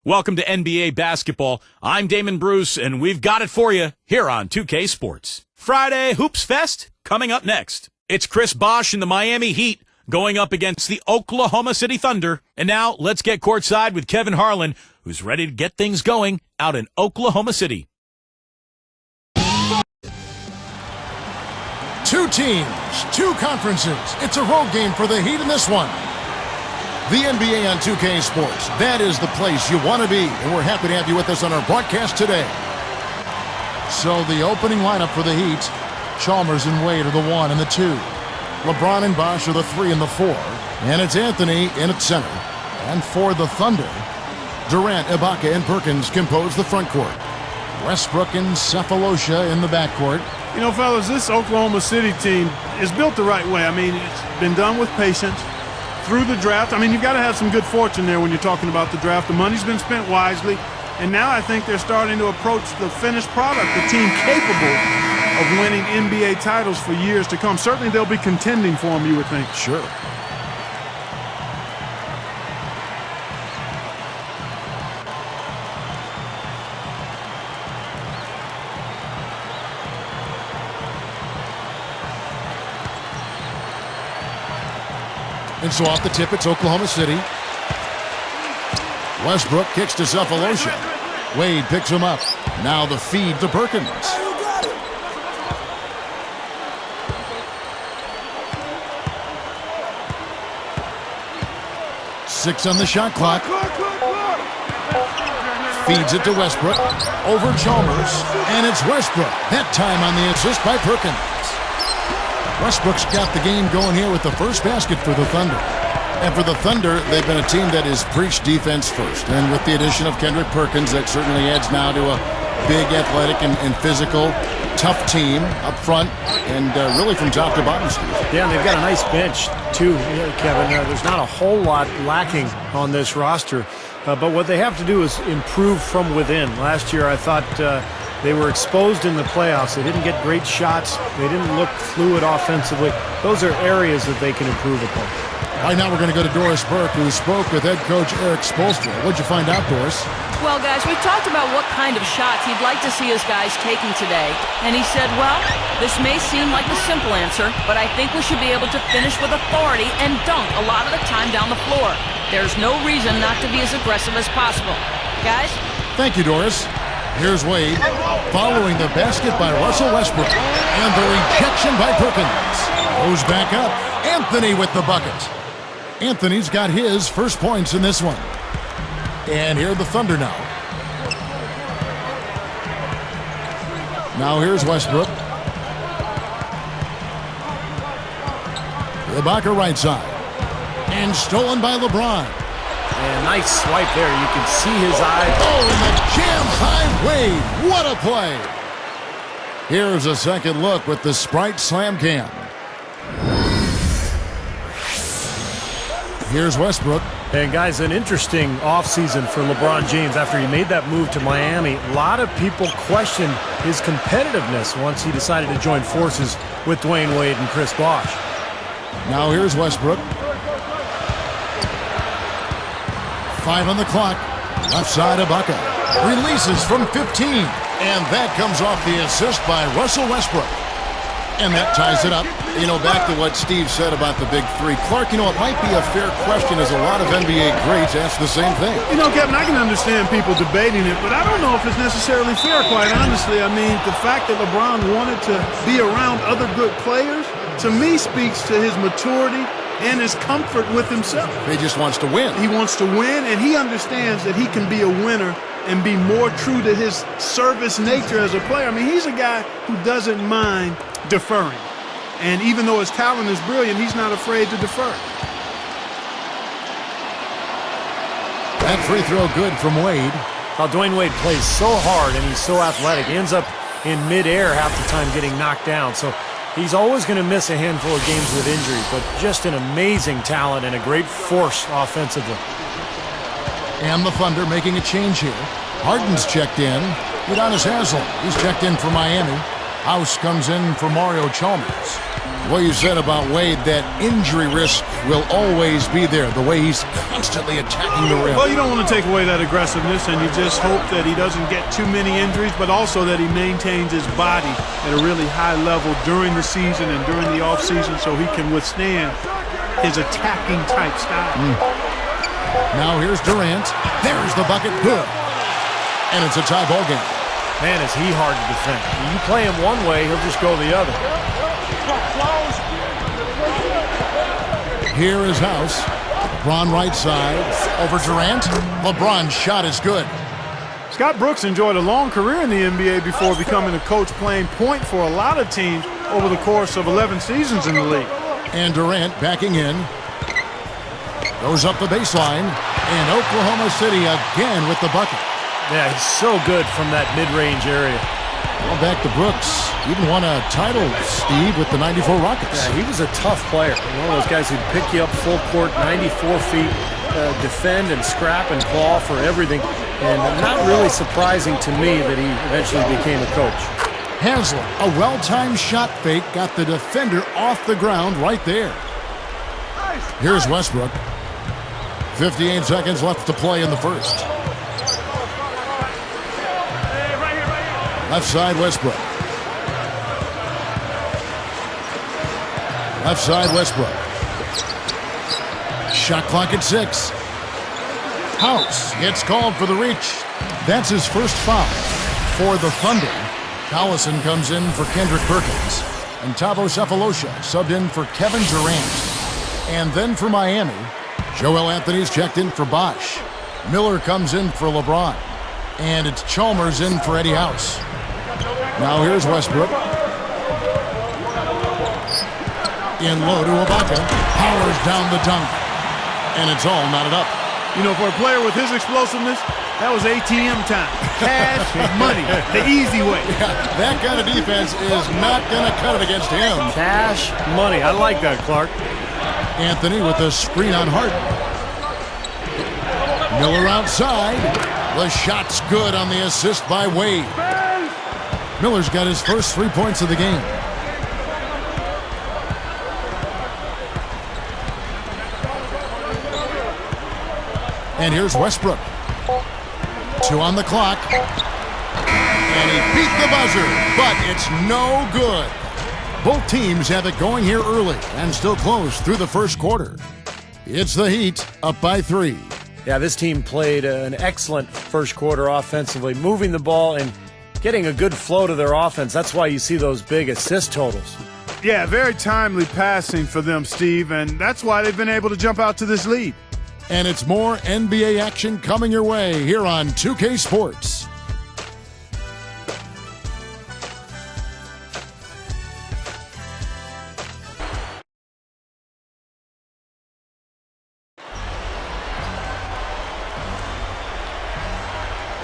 Welcome to NBA basketball. I'm Damon Bruce, and we've got it for you here on 2K Sports. Friday Hoops Fest coming up next. It's Chris Bosh and the Miami Heat going up against the Oklahoma City Thunder. And now let's get courtside with Kevin Harlan, who's ready to get things going out in Oklahoma City. Two teams, two conferences. It's a road game for the Heat in this one. The NBA on 2K Sports. That is the place you want to be, and we're happy to have you with us on our broadcast today. So the opening lineup for the Heat, Chalmers and Wade are the 1 and the 2. LeBron and Bosh are the 3 and the 4. And it's Anthony in at center. And for the Thunder, Durant, Ibaka, and Perkins compose the front court. Westbrook and Cephalosha in the backcourt. You know, fellas, this Oklahoma City team is built the right way. I mean, it's been done with patience. Through the draft, I mean, you've got to have some good fortune there when you're talking about the draft. The money's been spent wisely, and now I think they're starting to approach the finished product, the team capable of winning NBA titles for years to come. Certainly they'll be contending for them, you would think. Sure. And so off the tip, it's Oklahoma City. Westbrook kicks to Cephalosha. Wade picks him up. Now the feed to Perkins. Six on the shot clock. Feeds it to Westbrook. Over Chalmers. And it's Westbrook. That time on the assist by Perkins. Westbrook's got the game going here with the first basket for the Thunder. And for the Thunder, they've been a team that has preached defense first. And with the addition of Kendrick Perkins, that certainly adds now to a big athletic and physical, tough team up front and really from top to bottom, Steve. Yeah, and they've got a nice bench, too, Kevin. There's not a whole lot lacking on this roster. But what they have to do is improve from within. Last year, I thought they were exposed in the playoffs. They didn't get great shots. They didn't look fluid offensively. Those are areas that they can improve upon. All right, now we're going to go to Doris Burke, who spoke with head coach Eric Spoelstra. What'd you find out, Doris? Well, guys, we talked about what kind of shots he'd like to see his guys taking today. And he said, well, this may seem like a simple answer, but I think we should be able to finish with authority and dunk a lot of the time down the floor. There's no reason not to be as aggressive as possible. Guys? Thank you, Doris. Here's Wade, following the basket by Russell Westbrook, and the rejection by Perkins. Goes back up. Anthony with the bucket. Anthony's got his first points in this one. And here are the Thunder now. Now here's Westbrook. Ibaka right side. And stolen by LeBron. And nice swipe there. You can see his eye. Oh, and the jam by Wade. What a play. Here's a second look with the Sprite Slam Cam. Here's Westbrook. And guys, an interesting offseason for LeBron James after he made that move to Miami. A lot of people questioned his competitiveness once he decided to join forces with Dwayne Wade and Chris Bosh. Now here's Westbrook. 5 on the clock. Left side Ibaka. Releases from 15. And that comes off the assist by Russell Westbrook. And that ties it up. You know, back to what Steve said about the big three. Clark, you know, it might be a fair question as a lot of NBA greats ask the same thing. You know, Kevin, I can understand people debating it, but I don't know if it's necessarily fair, quite honestly. I mean, the fact that LeBron wanted to be around other good players, to me, speaks to his maturity and his comfort with himself. He just wants to win. He wants to win, and he understands that he can be a winner and be more true to his service nature as a player. I mean, he's a guy who doesn't mind deferring. And even though his talent is brilliant, he's not afraid to defer. That free throw good from Wade. Well, Dwayne Wade plays so hard and he's so athletic. He ends up in midair half the time getting knocked down. So he's always going to miss a handful of games with injury, but just an amazing talent and a great force offensively. And the Thunder making a change here. Harden's checked in. Udonis Haslem, he's checked in for Miami. House comes in for Mario Chalmers. What you said about Wade, that injury risk will always be there, the way he's constantly attacking the rim. Well, you don't want to take away that aggressiveness, and you just hope that he doesn't get too many injuries, but also that he maintains his body at a really high level during the season and during the offseason so he can withstand his attacking type style. Now here's Durant. There's the bucket. Good. And it's a tie ball game. Man, is he hard to defend. You play him one way, he'll just go the other. Here is House. LeBron right side. Over Durant. LeBron's shot is good. Scott Brooks enjoyed a long career in the NBA before becoming a coach, playing point for a lot of teams over the course of 11 seasons in the league. And Durant backing in. Goes up the baseline. And Oklahoma City again with the bucket. Yeah, he's so good from that mid-range area. Well, back to Brooks. Even won a title, Steve, with the 94 Rockets. Yeah, he was a tough player. One of those guys who'd pick you up full court, 94 feet, defend and scrap and claw for everything. And not really surprising to me that he eventually became a coach. Haslem, a well-timed shot fake, got the defender off the ground right there. Here's Westbrook. 58 seconds left to play in the first. Left side, Westbrook. Left side, Westbrook. Shot clock at 6. House gets called for the reach. That's his first foul for the Thunder. Collison comes in for Kendrick Perkins. And Thabo Sefolosha subbed in for Kevin Durant. And then for Miami, Joel Anthony's checked in for Bosh. Miller comes in for LeBron. And it's Chalmers in for Eddie House. Now here's Westbrook. In low to Ibaka. Powers down the dunk. And it's all knotted up. You know, for a player with his explosiveness, that was ATM time. Cash, money, the easy way. Yeah, that kind of defense is not going to cut it against him. Cash, money. I like that, Clark. Anthony with the screen on Harden. Miller outside. The shot's good on the assist by Wade. Miller's got his first 3 points of the game. And here's Westbrook. 2 on the clock. And he beat the buzzer, but it's no good. Both teams have it going here early and still close through the first quarter. It's the Heat up by 3. Yeah, this team played an excellent first quarter offensively, moving the ball and getting a good flow to their offense. That's why you see those big assist totals. Yeah, very timely passing for them, Steve, and that's why they've been able to jump out to this lead. And it's more NBA action coming your way here on 2K Sports.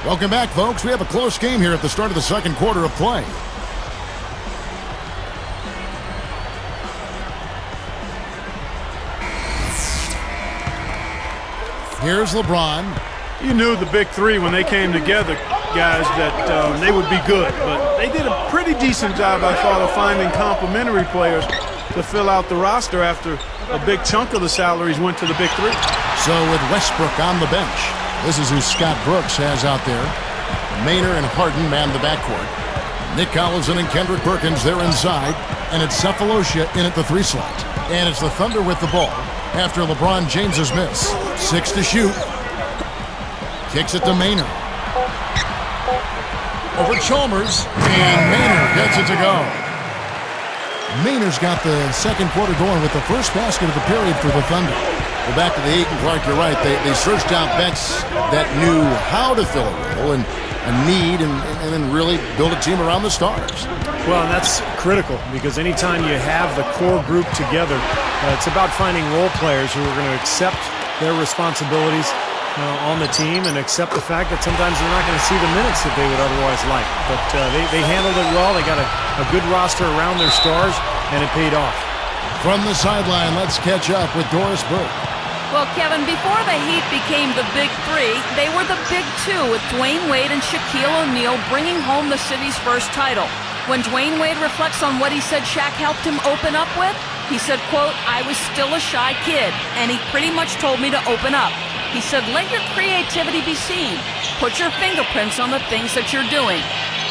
Welcome back, folks. We have a close game here at the start of the second quarter of play. Here's LeBron. You knew the big three when they came together, guys, that they would be good. But they did a pretty decent job, I thought, of finding complementary players to fill out the roster after a big chunk of the salaries went to the big three. So with Westbrook on the bench, this is who Scott Brooks has out there. Maynard and Harden man the backcourt. Nick Collison and Kendrick Perkins, they're inside. And it's Sefolosha in at the 3 slot. And it's the Thunder with the ball after LeBron James's miss. 6 to shoot. Kicks it to Maynard. Over Chalmers. And Maynard gets it to go. Maynard's got the second quarter going with the first basket of the period for the Thunder. Well, back to the Heat, and Clark, you're right. They searched out vets that knew how to fill a role and a need and then really build a team around the stars. Well, and that's critical because anytime you have the core group together, it's about finding role players who are going to accept their responsibilities on the team and accept the fact that sometimes they're not going to see the minutes that they would otherwise like. But they handled it well. They got a good roster around their stars, and it paid off. From the sideline, let's catch up with Doris Burke. Well, Kevin, before the Heat became the Big Three, they were the Big Two with Dwayne Wade and Shaquille O'Neal bringing home the city's first title. When Dwayne Wade reflects on what he said Shaq helped him open up with, he said, quote, "I was still a shy kid, and he pretty much told me to open up. He said, let your creativity be seen. Put your fingerprints on the things that you're doing."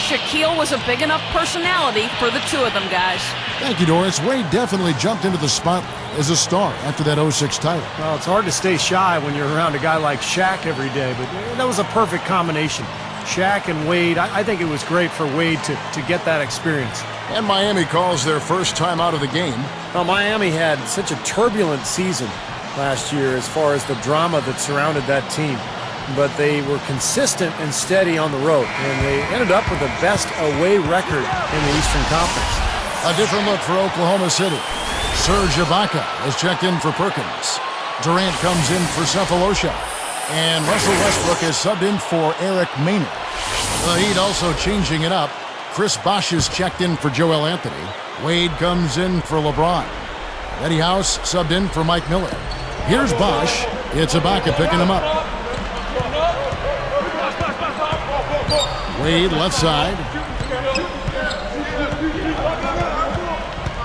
Shaquille was a big enough personality for the two of them, guys. Thank you, Doris. Wade definitely jumped into the spotlight as a star after that 06 title. Well, it's hard to stay shy when you're around a guy like Shaq every day, but that was a perfect combination. Shaq and Wade, I think it was great for Wade to get that experience. And Miami calls their first time out of the game. Well, Miami had such a turbulent season last year as far as the drama that surrounded that team. But they were consistent and steady on the road, and they ended up with the best away record in the Eastern Conference. A different look for Oklahoma City. Serge Ibaka has checked in for Perkins. Durant comes in for Cephalosha. And Russell Westbrook has subbed in for Eric Maynard. The Heat also changing it up. Chris Bosh has checked in for Joel Anthony. Wade comes in for LeBron. Eddie House subbed in for Mike Miller. Here's Bosh. It's Ibaka picking him up. Wade left side.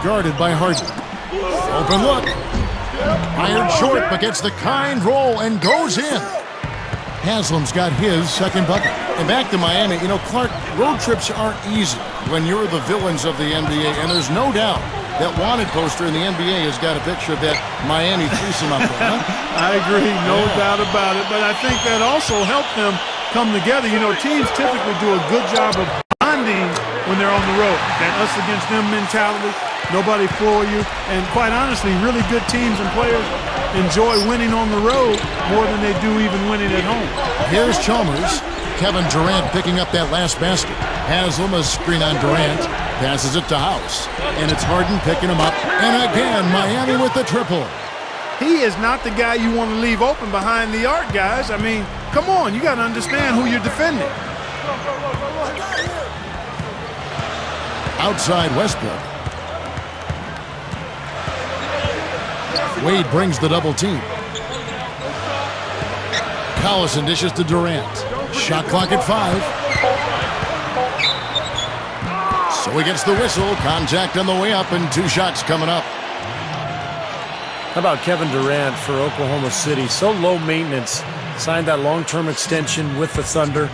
Guarded by Harden. Open look. Fired short, but gets the kind roll and goes in. Haslam's got his second bucket. And back to Miami. You know, Clark, road trips aren't easy when you're the villains of the NBA. And there's no doubt that wanted poster in the NBA has got a picture of that Miami threesome up there. Huh? I agree, no doubt about it. But I think that also helped them come together. You know, teams typically do a good job of bonding when they're on the road. That us against them mentality, nobody for you. And quite honestly, really good teams and players enjoy winning on the road more than they do even winning at home. Here's Chalmers. Kevin Durant picking up that last basket. Haslam a screen on Durant. Passes it to House. And it's Harden picking him up. And again, Miami with the triple. He is not the guy you want to leave open behind the arc, guys. I mean, come on, you got to understand who you're defending. Outside Westbrook. Wade brings the double team. Collison dishes to Durant. Shot clock at 5. So he gets the whistle. Contact on the way up and 2 shots coming up. How about Kevin Durant for Oklahoma City? So low maintenance. Signed that long-term extension with the Thunder.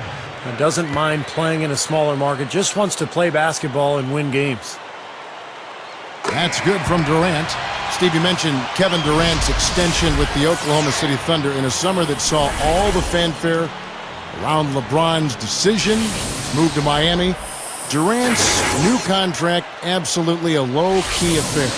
And doesn't mind playing in a smaller market. Just wants to play basketball and win games. That's good from Durant. Steve, you mentioned Kevin Durant's extension with the Oklahoma City Thunder in a summer that saw all the fanfare around LeBron's decision, move to Miami. Durant's new contract, absolutely a low-key affair.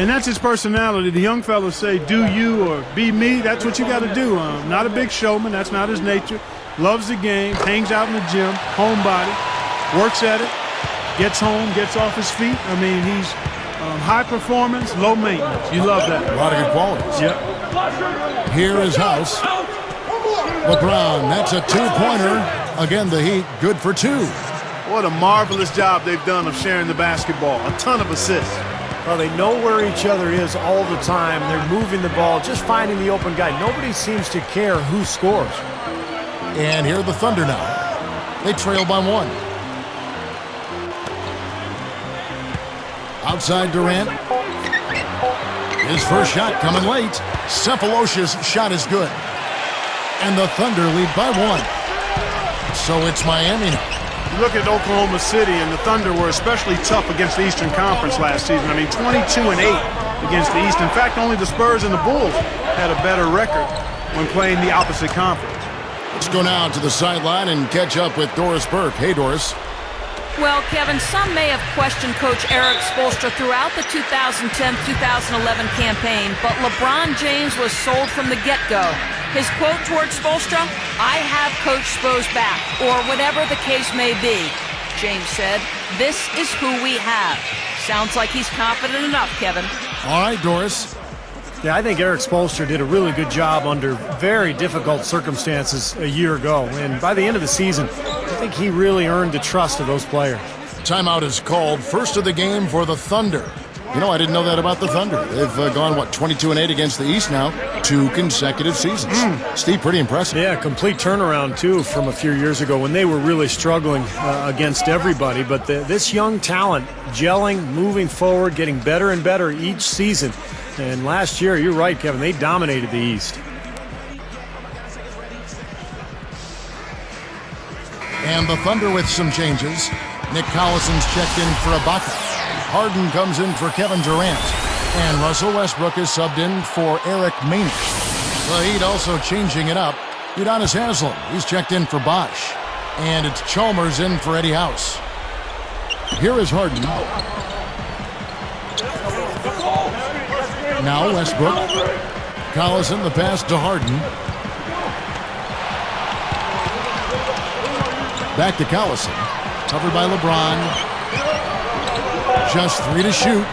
And that's his personality. The young fellas say, do you or be me. That's what you got to do. Not a big showman. That's not his nature. Loves the game, hangs out in the gym, homebody, works at it, gets home, gets off his feet. I mean, he's high performance, low maintenance. You love that. A lot of good qualities. Yep. Here is House. LeBron, that's a 2-pointer. Again, the Heat, good for 2. What a marvelous job they've done of sharing the basketball. A ton of assists. Well, they know where each other is all the time. They're moving the ball, just finding the open guy. Nobody seems to care who scores. And here are the Thunder now. They trail by 1. Outside Durant. His first shot coming late. Cephalosha's shot is good. And the Thunder lead by 1. So it's Miami now. You look at Oklahoma City, and the Thunder were especially tough against the Eastern Conference last season. I mean, 22-8 against the East. In fact, only the Spurs and the Bulls had a better record when playing the opposite conference. Let's go now to the sideline and catch up with Doris Burke. Hey, Doris. Well, Kevin, some may have questioned Coach Eric Spoelstra throughout the 2010-2011 campaign, but LeBron James was sold from the get-go. His quote towards Spoelstra, "I have Coach Spo's back," or whatever the case may be. James said, "This is who we have." Sounds like he's confident enough, Kevin. All right, Doris. Yeah, I think Eric Spoelstra did a really good job under very difficult circumstances a year ago. And by the end of the season, I think he really earned the trust of those players. Timeout is called. First of the game for the Thunder. You know, I didn't know that about the Thunder. They've gone, 22-8 against the East now, 2 consecutive seasons. Steve, pretty impressive. Yeah, complete turnaround, too, from a few years ago when they were really struggling against everybody. But this young talent gelling, moving forward, getting better and better each season. And last year, you're right, Kevin, they dominated the East. And the Thunder with some changes. Nick Collison's checked in for Ibaka. Harden comes in for Kevin Durant. And Russell Westbrook is subbed in for Eric Maynard. The Heat also changing it up. Udonis Haslem, he's checked in for Bosh. And it's Chalmers in for Eddie House. Here is Harden. Now Westbrook. Collison, the pass to Harden. Back to Collison. Covered by LeBron. Just 3 to shoot.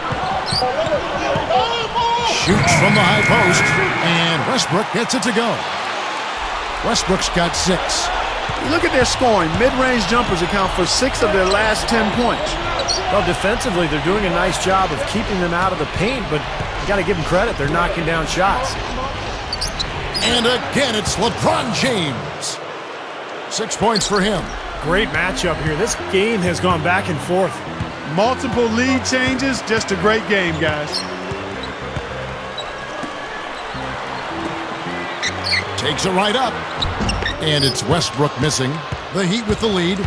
Shoots from the high post. And Westbrook gets it to go. Westbrook's got 6. Look at their scoring. Mid-range jumpers account for 6 of their last 10 points. Well, defensively, they're doing a nice job of keeping them out of the paint, but you got to give them credit. They're knocking down shots. And again, it's LeBron James. 6 points for him. Great matchup here. This game has gone back and forth. Multiple lead changes. Just a great game, guys. Takes it right up. And it's Westbrook missing. The Heat with the lead.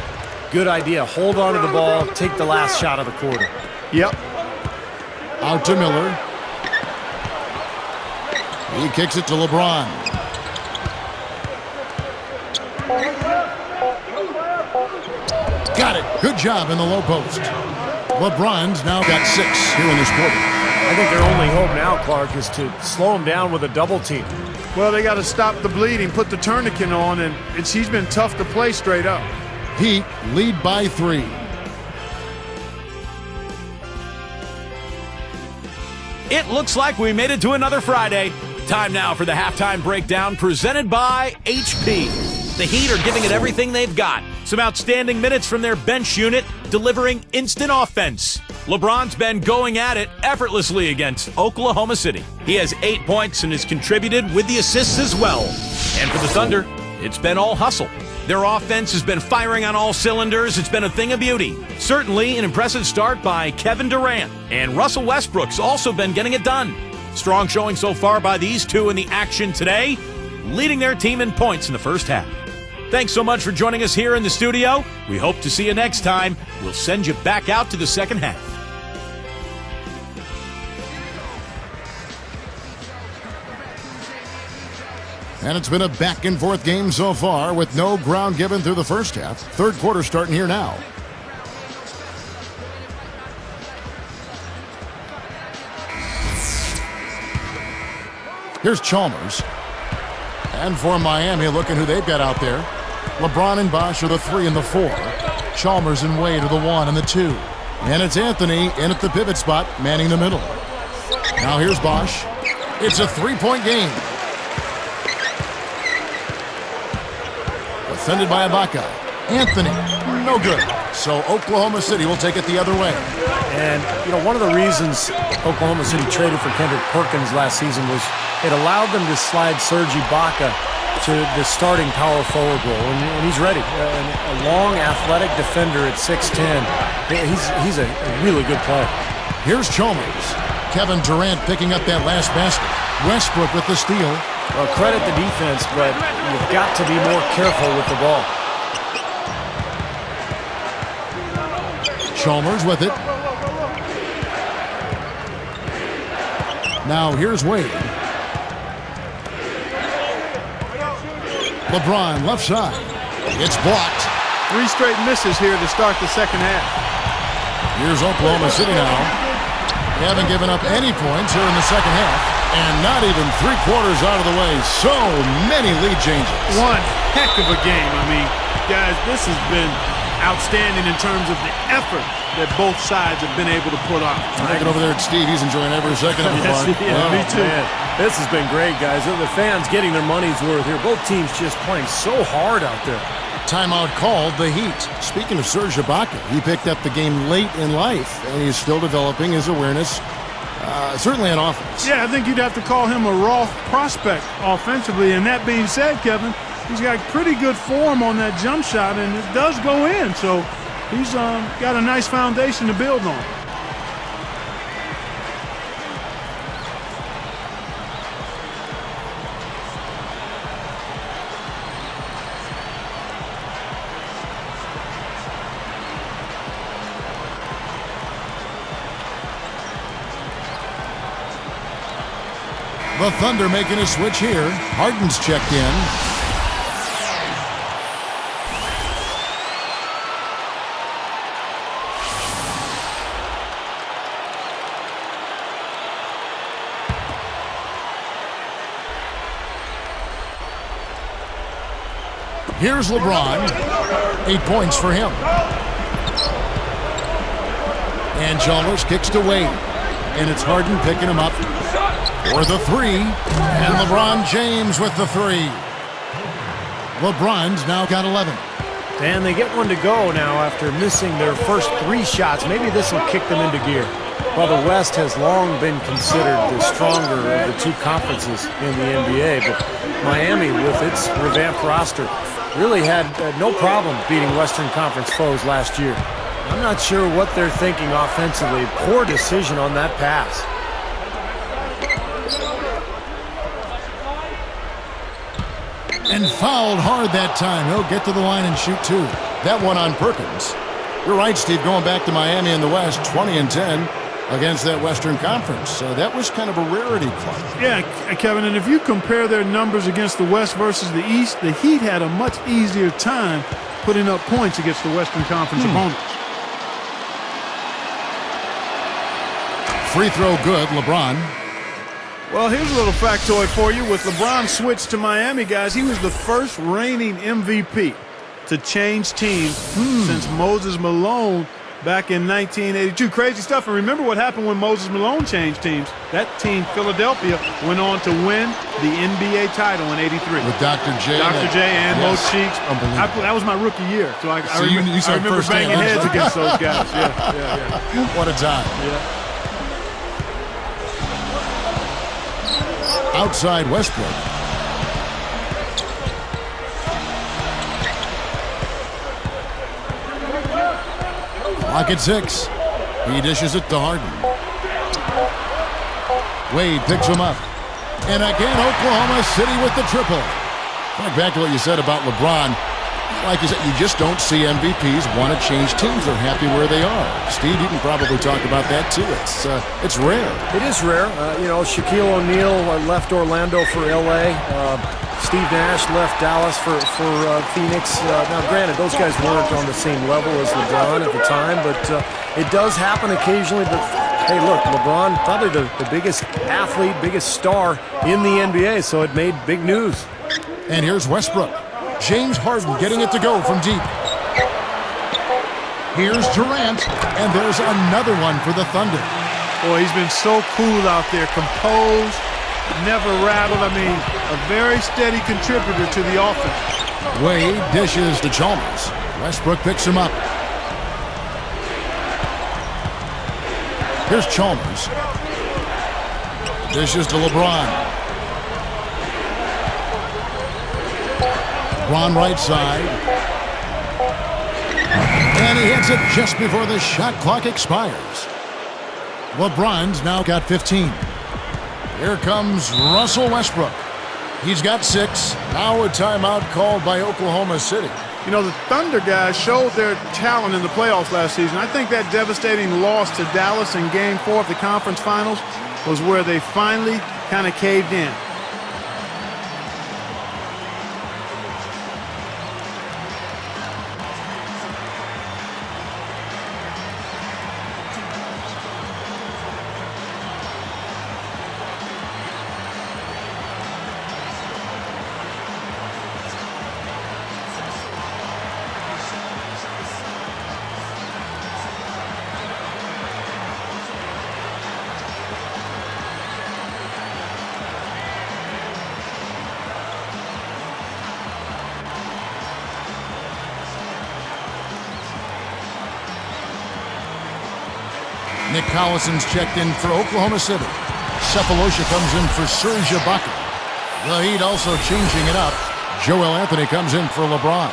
Good idea. Hold on to the ball. Take the last shot of the quarter. Yep. Out to Miller. He kicks it to LeBron. Got it. Good job in the low post. LeBron's now got 6 here in this quarter. I think their only hope now, Clark, is to slow him down with a double team. Well, they got to stop the bleeding, put the tourniquet on, and he's been tough to play straight up. Heat lead by 3. It looks like we made it to another Friday. Time now for the halftime breakdown presented by HP. The Heat are giving it everything they've got. Some outstanding minutes from their bench unit, delivering instant offense. LeBron's been going at it effortlessly against Oklahoma City. He has 8 points and has contributed with the assists as well. And for the Thunder, it's been all hustle. Their offense has been firing on all cylinders. It's been a thing of beauty. Certainly an impressive start by Kevin Durant. And Russell Westbrook's also been getting it done. Strong showing so far by these two in the action today, leading their team in points in the first half. Thanks so much for joining us here in the studio. We hope to see you next time. We'll send you back out to the second half. And it's been a back-and-forth game so far with no ground given through the first half. Third quarter starting here now. Here's Chalmers. And for Miami, looking who they've got out there. LeBron and Bosh are the 3 and the 4. Chalmers and Wade are the 1 and the 2. And it's Anthony in at the pivot spot, manning the middle. Now here's Bosh. It's a 3-point game. Defended by Ibaka. Anthony, no good. So Oklahoma City will take it the other way. And, you know, one of the reasons Oklahoma City traded for Kendrick Perkins last season was it allowed them to slide Serge Ibaka to the starting power forward role, and he's ready. A long, athletic defender at 6'10". He's a really good player. Here's Chalmers. Kevin Durant picking up that last basket. Westbrook with the steal. Well, credit the defense, but you've got to be more careful with the ball. Chalmers with it. Now here's Wade. LeBron left side. It's blocked. 3 straight misses here to start the second half. Here's Oklahoma City now. They haven't given up any points here in the second half. And not even 3 quarters out of the way. So many lead changes. One heck of a game. I mean, guys, this has been outstanding in terms of the effort that both sides have been able to put on. Looking over there at Steve, he's enjoying every second of the Yes, fun. yeah, me too. Man, this has been great, guys. The fans getting their money's worth here. Both teams just playing so hard out there. Timeout called the Heat. Speaking of Serge Ibaka, he picked up the game late in life, and he's still developing his awareness certainly an offense. Yeah, I think you'd have to call him a raw prospect offensively. And that being said, Kevin, he's got pretty good form on that jump shot, and it does go in. So he's got a nice foundation to build on. The Thunder making a switch here. Harden's checked in. Here's LeBron. 8 points for him. And Chalmers kicks to Wade. And it's Harden picking him up for the three. And LeBron James with the three. LeBron's now got 11. And they get one to go now after missing their first 3 shots. Maybe this will kick them into gear. Well, the West has long been considered the stronger of the 2 conferences in the NBA, but Miami, with its revamped roster, really had no problem beating Western Conference foes last year. I'm not sure what they're thinking offensively. Poor decision on that pass. And fouled hard that time. He'll get to the line and shoot 2. That one on Perkins. You're right, Steve, going back to Miami in the West, 20-10 against that Western Conference. So that was kind of a rarity club. Yeah, Kevin, and if you compare their numbers against the West versus the East, the Heat had a much easier time putting up points against the Western Conference opponents. Free throw good, LeBron. Well, here's a little factoid for you. With LeBron switched to Miami, guys, he was the first reigning MVP to change teams since Moses Malone back in 1982. Crazy stuff. And remember what happened when Moses Malone changed teams. That team, Philadelphia, went on to win the NBA title in '83. With Dr. J. Dr. J and Mo Cheeks. Unbelievable. That was my rookie year. So I So you saw I remember firsthand. banging heads against those guys. Yeah. What a time. Yeah. Outside Westbrook. Clock at 6. He dishes it to Harden. Wade picks him up. And again, Oklahoma City with the triple. Back to what you said about LeBron. Like you said, you just don't see MVPs want to change teams. They're happy where they are. Steve, you can probably talk about that too. It's rare. It is rare. Shaquille O'Neal left Orlando for L.A. Steve Nash left Dallas for Phoenix. Now, granted, those guys weren't on the same level as LeBron at the time, but it does happen occasionally. But, hey, look, LeBron, probably the biggest athlete, biggest star in the NBA, so it made big news. And here's Westbrook. James Harden getting it to go from deep. Here's Durant, and there's another one for the Thunder. Boy, he's been so cool out there, composed, never rattled. I mean, a very steady contributor to the offense. Wade dishes to Chalmers. Westbrook picks him up. Here's Chalmers. Dishes to LeBron. LeBron right side. And he hits it just before the shot clock expires. LeBron's now got 15. Here comes Russell Westbrook. He's got 6. Now a timeout called by Oklahoma City. You know, the Thunder guys showed their talent in the playoffs last season. I think that devastating loss to Dallas in Game 4 of the conference finals was where they finally kind of caved in. Nick Collison's checked in for Oklahoma City. Cephalosha comes in for Serge Ibaka. The Heat also changing it up. Joel Anthony comes in for LeBron.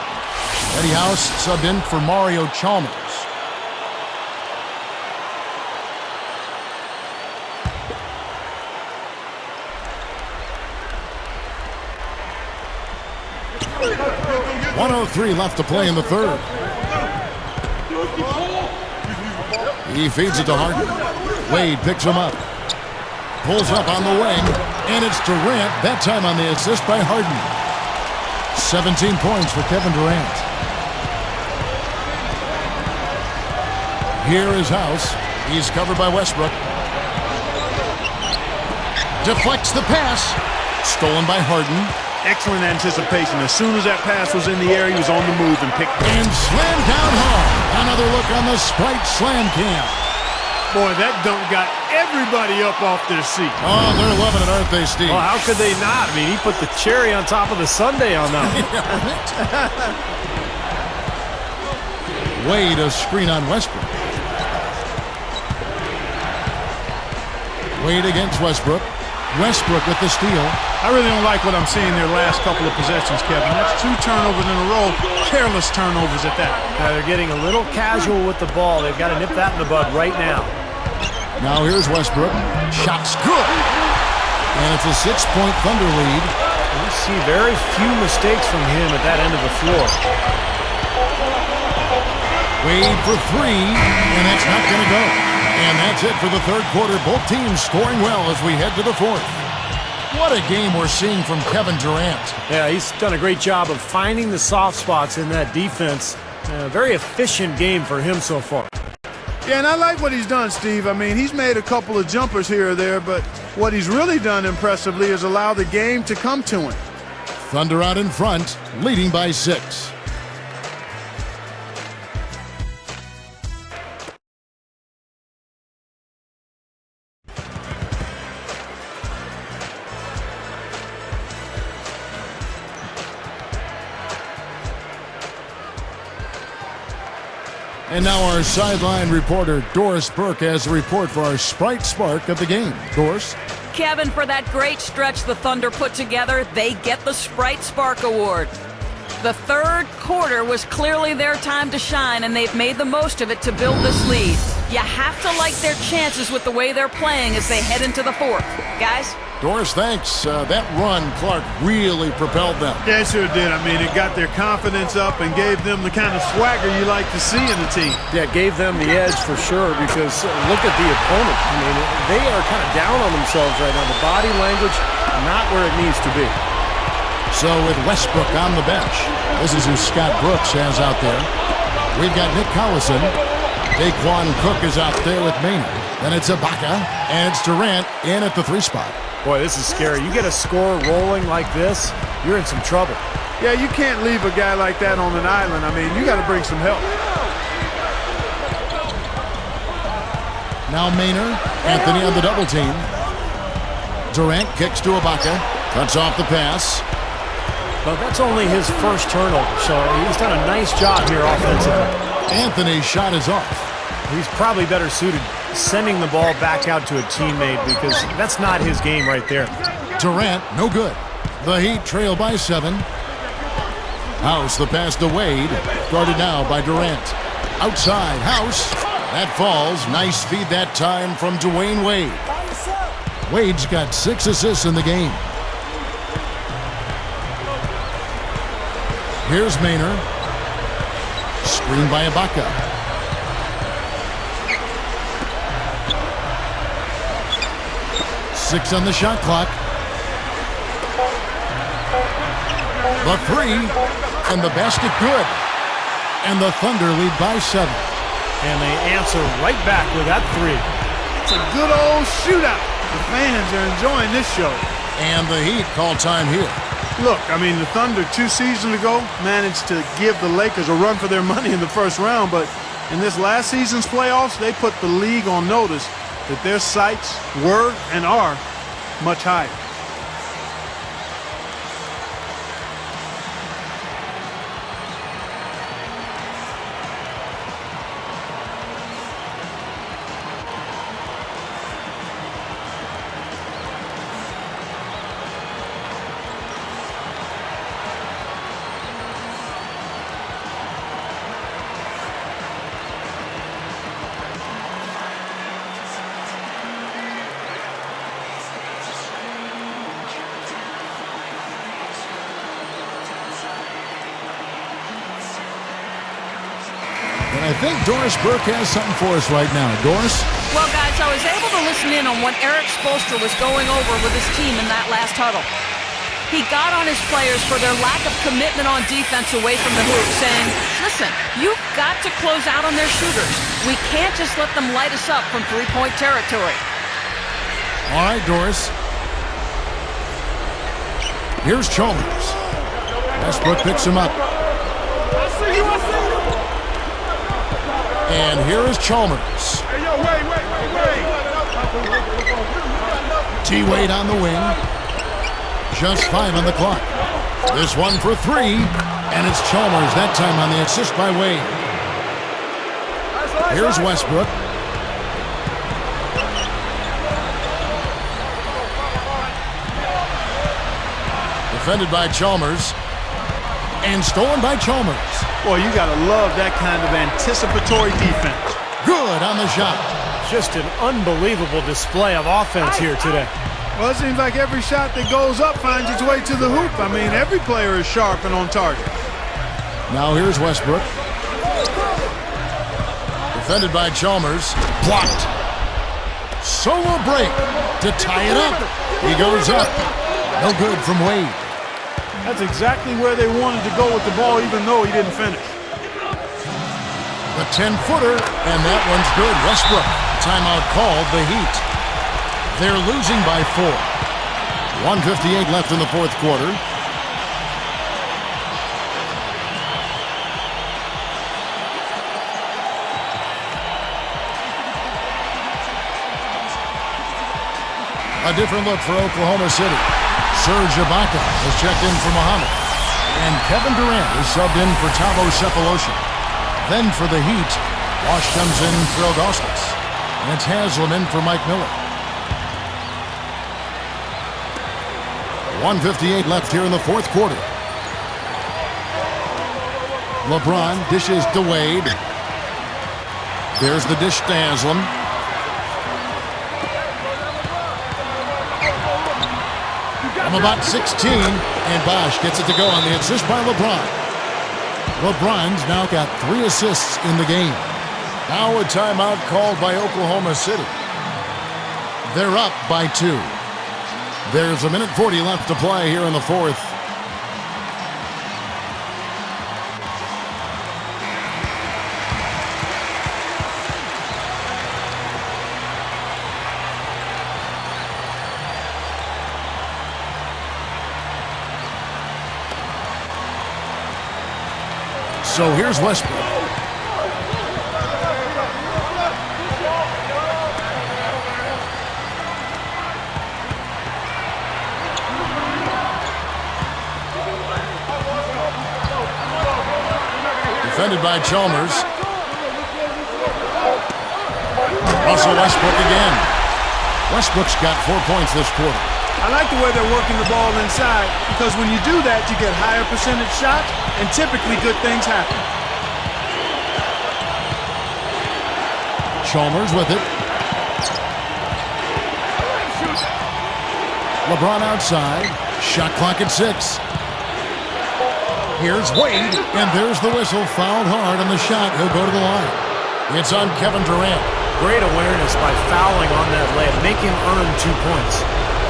Eddie House subbed in for Mario Chalmers. .103 left to play in the third. He feeds it to Harden. Wade picks him up. Pulls up on the wing, and it's Durant, that time on the assist by Harden. 17 points for Kevin Durant. Here is House. He's covered by Westbrook. Deflects the pass. Stolen by Harden. Excellent anticipation. As soon as that pass was in the air, he was on the move and picked it. And slammed down hard. Another look on the Sprite Slam Cam. Boy, that dunk got everybody up off their seat. Oh, they're loving it, aren't they, Steve? Well, how could they not? I mean, he put the cherry on top of the sundae on that one. Wade, a screen on Westbrook. Wade against Westbrook. Westbrook with the steal. I really don't like what I'm seeing their last couple of possessions, Kevin. That's 2 turnovers in a row. Careless turnovers at that. They're getting a little casual with the ball. They've got to nip that in the bud right now. Now here's Westbrook. Shot's good. And it's a 6-point Thunder lead. We see very few mistakes from him at that end of the floor. Wade for 3, and that's not going to go. And that's it for the third quarter. Both teams scoring well as we head to the fourth. What a game we're seeing from Kevin Durant. Yeah, he's done a great job of finding the soft spots in that defense. Very efficient game for him so far. Yeah, and I like what he's done, Steve. I mean, he's made a couple of jumpers here or there, but what he's really done impressively is allow the game to come to him. Thunder out in front, leading by 6. And now our sideline reporter, Doris Burke, has a report for our Sprite Spark of the game. Doris? Kevin, for that great stretch the Thunder put together, they get the Sprite Spark Award. The third quarter was clearly their time to shine, and they've made the most of it to build this lead. You have to like their chances with the way they're playing as they head into the fourth. Guys? Doris, thanks. That run, Clark, really propelled them. Yeah, it sure did. I mean, it got their confidence up and gave them the kind of swagger you like to see in the team. Yeah, it gave them the edge for sure because look at the opponent. I mean, they are kind of down on themselves right now. The body language, not where it needs to be. So with Westbrook on the bench, this is who Scott Brooks has out there. We've got Nick Collison. Daquan Cook is out there with Maynard. Then it's Ibaka, and it's Durant in at the 3 spot. Boy, this is scary. You get a score rolling like this, you're in some trouble. Yeah, you can't leave a guy like that on an island. I mean, you got to bring some help. Now Maynard, Anthony on the double team. Durant kicks to Ibaka, cuts off the pass. But that's only his first turnover, so he's done a nice job here offensively. Anthony's shot is off. He's probably better suited sending the ball back out to a teammate because that's not his game right there. Durant, no good. The Heat trail by 7. House, the pass to Wade. Guarded now by Durant. Outside, House. That falls. Nice feed that time from Dwayne Wade. Wade's got 6 assists in the game. Here's Maynard. Screen by Ibaka. Six on the shot clock. The 3, and the basket good. And the Thunder lead by 7. And they answer right back with that 3. It's a good old shootout. The fans are enjoying this show. And the Heat call time here. Look, I mean, the Thunder 2 seasons ago managed to give the Lakers a run for their money in the first round, but in this last season's playoffs, they put the league on notice that their sights were and are much higher. I think Doris Burke has something for us right now. Doris? Well, guys, I was able to listen in on what Eric Spoelstra was going over with his team in that last huddle. He got on his players for their lack of commitment on defense away from the hoop, saying, listen, you've got to close out on their shooters. We can't just let them light us up from three-point territory. All right, Doris. Here's Chalmers. Westbrook picks him up. And here is Chalmers. Hey, yo, wait. T-Wade on the wing. Just 5 on the clock. This one for 3. And it's Chalmers, that time on the assist by Wade. Here's Westbrook. Defended by Chalmers. And stolen by Chalmers. Boy, you got to love that kind of anticipatory defense. Good on the shot. Just an unbelievable display of offense here today. Well, it seems like every shot that goes up finds its way to the hoop. I mean, every player is sharp and on target. Now here's Westbrook. Defended by Chalmers. Blocked. Solo break to tie it up. He goes up. No good from Wade. That's exactly where they wanted to go with the ball, even though he didn't finish. The 10-footer, and that one's good. Westbrook. Timeout called, the Heat. They're losing by 4. 1:58 left in the fourth quarter. A different look for Oklahoma City. Serge Ibaka has checked in for Muhammad. And Kevin Durant is subbed in for Thabo Sefolosha. Then for the Heat, Wash comes in for Augustus. And it's Haslam in for Mike Miller. 1:58 left here in the fourth quarter. LeBron dishes to Wade. There's the dish to Haslam. From about 16, and Bosh gets it to go on the assist by LeBron. LeBron's now got 3 assists in the game. Now a timeout called by Oklahoma City. They're up by 2. There's 1:40 left to play here in the fourth. So here's Westbrook. Defended by Chalmers. Russell Westbrook again. Westbrook's got 4 points this quarter. I like the way they're working the ball inside, because when you do that, you get higher percentage shots, and typically good things happen. Chalmers with it. LeBron outside. Shot clock at 6. Here's Wade, and there's the whistle. Fouled hard on the shot. He'll go to the line. It's on Kevin Durant. Great awareness by fouling on that layup, make him earn 2 points.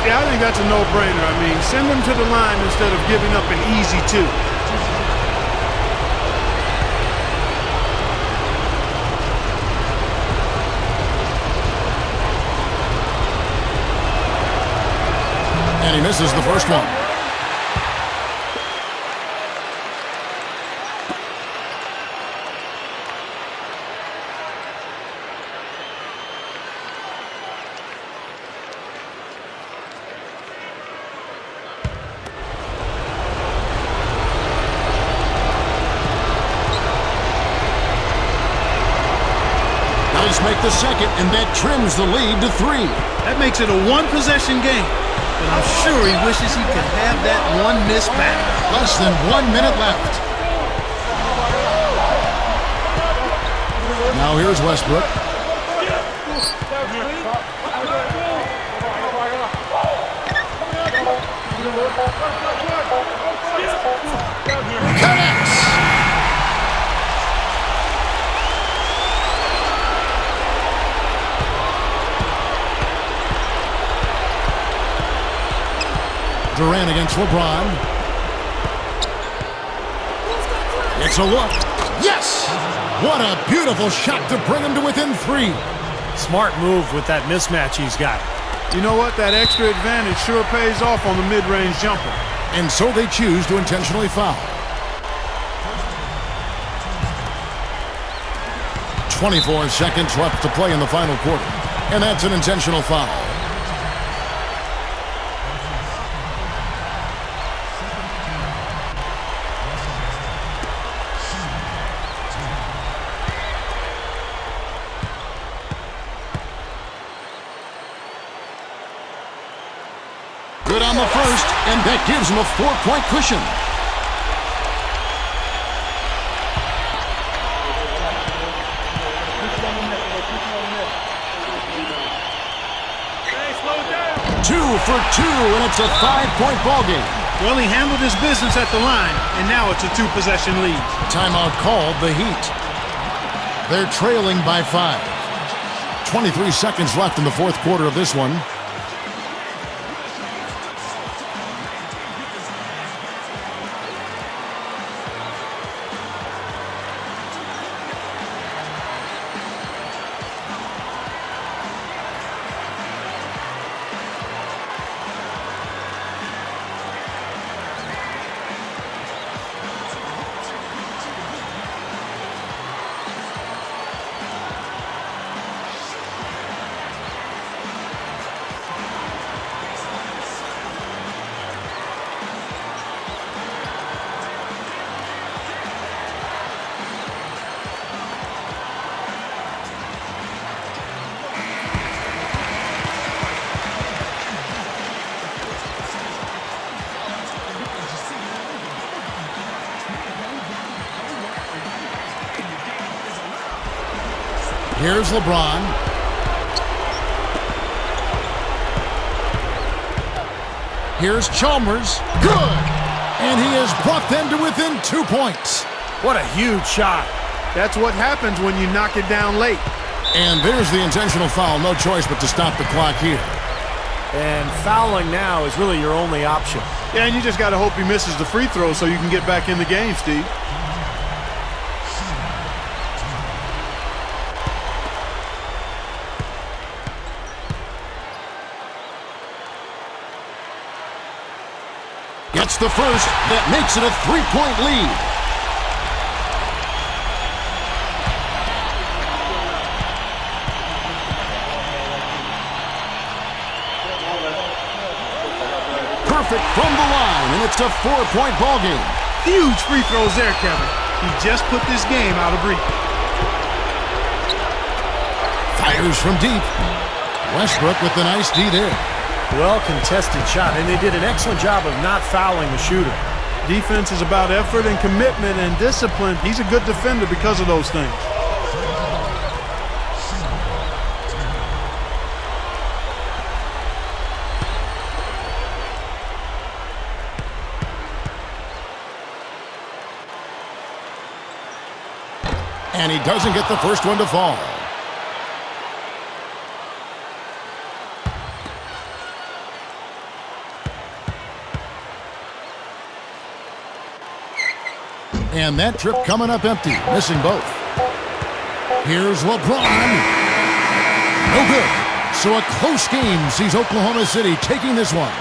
Yeah, I think that's a no-brainer. I mean, send them to the line instead of giving up an easy 2. And he misses the first one. Make the second, and that trims the lead to 3. That makes it a 1-possession game. And I'm sure he wishes he could have that one miss back. Less than 1 minute left. Now here's Westbrook. Connects. Durant against LeBron. It's a look. Yes! What a beautiful shot to bring him to within 3. Smart move with that mismatch he's got. You know what? That extra advantage sure pays off on the mid-range jumper. And so they choose to intentionally foul. 24 seconds left to play in the final quarter. And that's an intentional foul. Good on the first, and that gives him a 4-point cushion. Two for 2, and it's a 5-point ball game. Well, he handled his business at the line, and now it's a 2-possession lead. Timeout called, the Heat. They're trailing by 5. 23 seconds left in the fourth quarter of this one. Here's LeBron. Here's Chalmers. Good! And he has brought them to within 2 points. What a huge shot. That's what happens when you knock it down late. And there's the intentional foul. No choice but to stop the clock here. And fouling now is really your only option. Yeah, and you just got to hope he misses the free throw so you can get back in the game, Steve. Gets the first. That makes it a 3-point lead. Perfect from the line, and it's a 4-point ball game. Huge free throws there, Kevin. He just put this game out of reach. Fires from deep. Westbrook with the nice D there. Well-contested shot, and they did an excellent job of not fouling the shooter. Defense is about effort and commitment and discipline. He's a good defender because of those things. And he doesn't get the first one to fall. And that trip coming up empty, missing both. Here's LeBron. No good. So a close game sees Oklahoma City taking this one.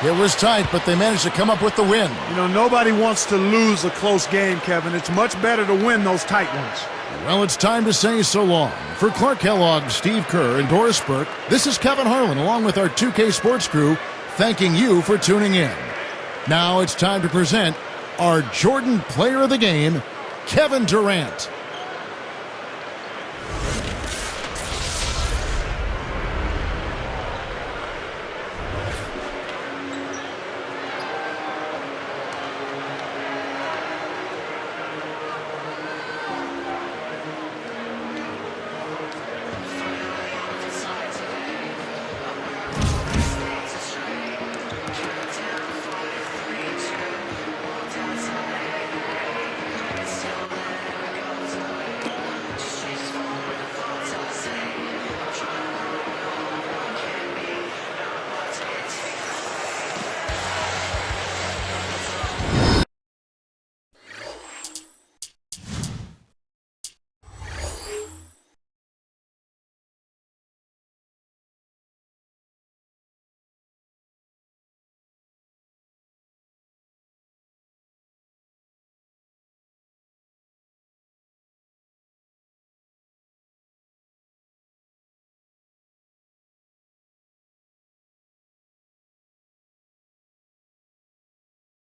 It was tight, but they managed to come up with the win. You know, nobody wants to lose a close game, Kevin. It's much better to win those tight ones. Well, it's time to say so long. For Clark Kellogg, Steve Kerr, and Doris Burke, this is Kevin Harlan along with our 2K Sports crew, thanking you for tuning in. Now it's time to present our Jordan Player of the Game, Kevin Durant.